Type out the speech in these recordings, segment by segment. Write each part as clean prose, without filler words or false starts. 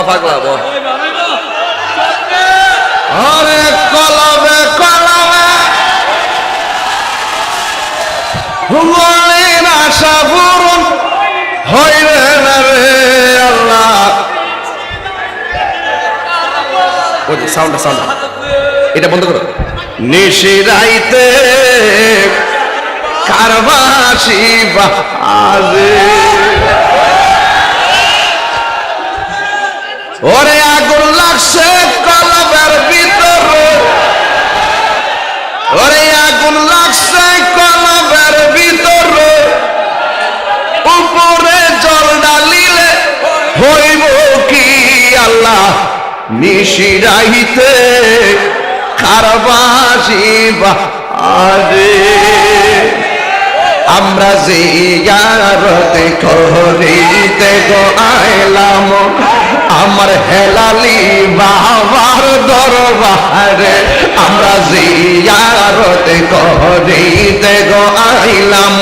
পাগলা বল আরে কলবে কলবে মনের আশা পূরণ হইবে না রে আল্লাহ। ওই সাউন্ড এটা বন্ধ করো। নিশিরাইতে কারবাসি বাজে ওরে আগুন লাগছে কলবের ভিতরে ওরে আগুন লাগছে কলবের ভিতরে উপরে জল ডালিলে হইব কি আল্লাহ নিশিরাইতে কারবাসি বাজে আমরা জিয়ারতে করিতে গো আইলাম আমার হেলালি বাবার দরবারে আমরা জিয়ারতে করিতে গো আইলাম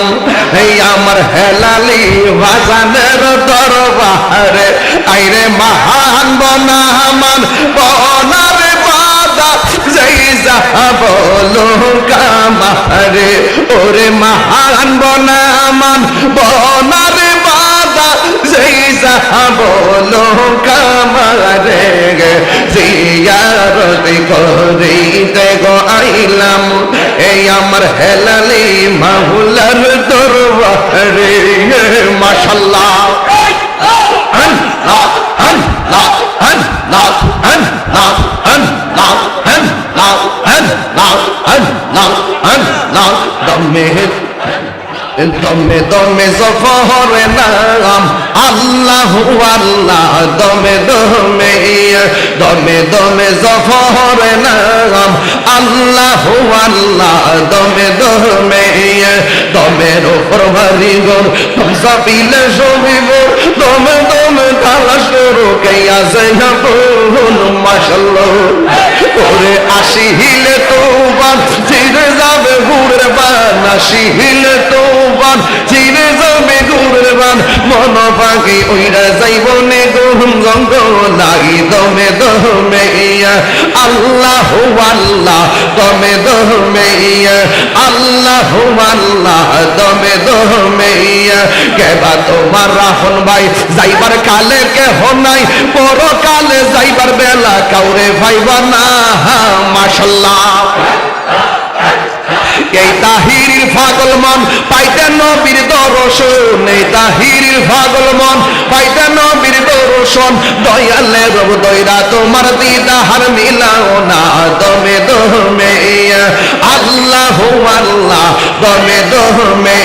এই আমার হেলালি বাজানের দরবারে আইরে মহান বনামান বনারে বাদা যেই যাহা বলো কামারে ওরে মহান বনামান বনারে বাদা যেই যাহা বলো কামারে জিয়ারত করিতে গো আইলাম এই আমার হেলালি মাওলার দরবারে মাশাআল্লাহ আল্লাহ আল্লাহ আল্লাহ আল্লাহ আল্লাহ আল্লাহ আল্লাহ আল্লাহ আল্লাহ দমে দমে দমে জফরে নাম আল্লাহু আল্লাহ দমে দমে দমে দমে জফরে নাম আল্লাহু আল্লাহ দমে দমে দমের উপর ভারী গোর সাপিলে সবিব দমে দমে তালা শুরু কেয়া যাইয়া বলুন মাশাআল্লাহ ওরে আসিলে তোবান চিরে যাবে গুড়ের বান আসিলে তোবান চিরে যাবে গুড়ের বান মন পাখি উইরা যাইব নে গরম গঙ্গ লাগি দমে দমে আল্লাহু আল্লাহ দমে দমে আল্লাহু আল্লাহ দমে দমে কেবা তোমার রাহন ভাই যাইবার কালে কেহ নাই পরকালে যাইবার বেলা কাউরে ভাইবা না মাশাআল্লাহ এই তাহিরির পাগল মন পাইতে নবীর দর্শন এই তাহিরির পাগল মন পাইতে নবীর দর্শন দয়ালে রব দয়রা তোমার দিদার মিলাও না দমে দমে আল্লাহু আল্লাহ দমে দমে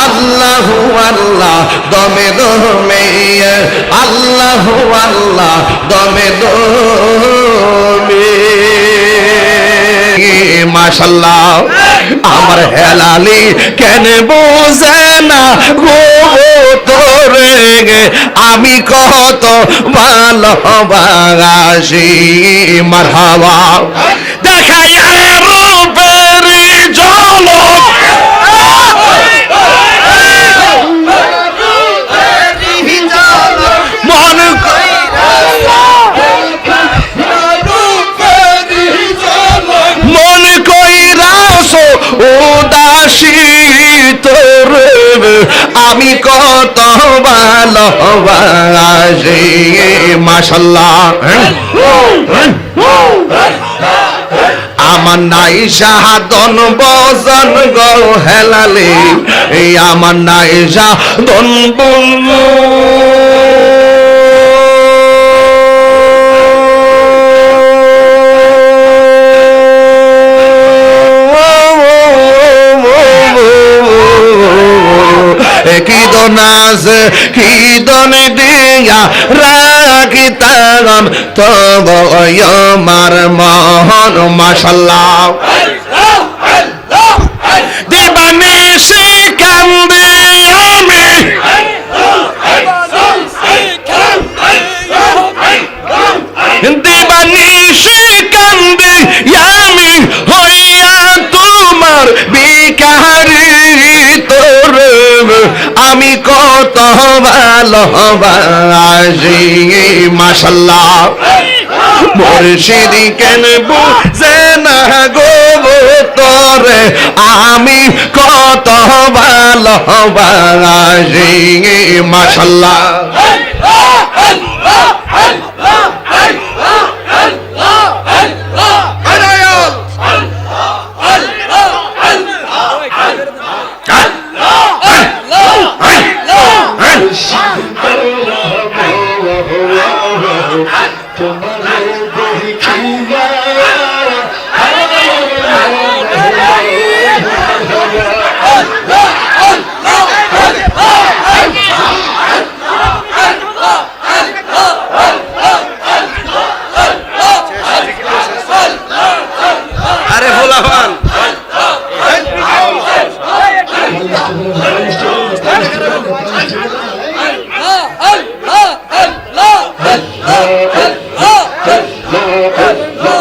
আল্লাহু আল্লাহ দমে দমে আল্লাহু আল্লাহ দমে দমে মাশাআল্লাহ আমার হেলালি কেন বোঝে না গো তোরে আমি কত ভালোবাসি মারহাবা দেখাইয়া রূপের ঝলক মন উদাসী তোরে আমি কত ভালোবাসি মাশাআল্লাহ আমার নাই সাধন বজন গো হেলালি এই আমার নাই সাধন কি দনাজ কি দন দিয়া রাখিতাম তব আমার মহন মাশাআল্লাহ দেবানে সে কান্দে আমি দেবানে সে কান্দে আমি হইয়া তোমার বিকারি তোর আমি কত ভালোবাসি মাশাআল্লাহ মুর্শিদ কেন বুঝে না গো তোরে আমি কত ভালোবাসি মাশাআল্লাহ আরে ভোলাবান Allah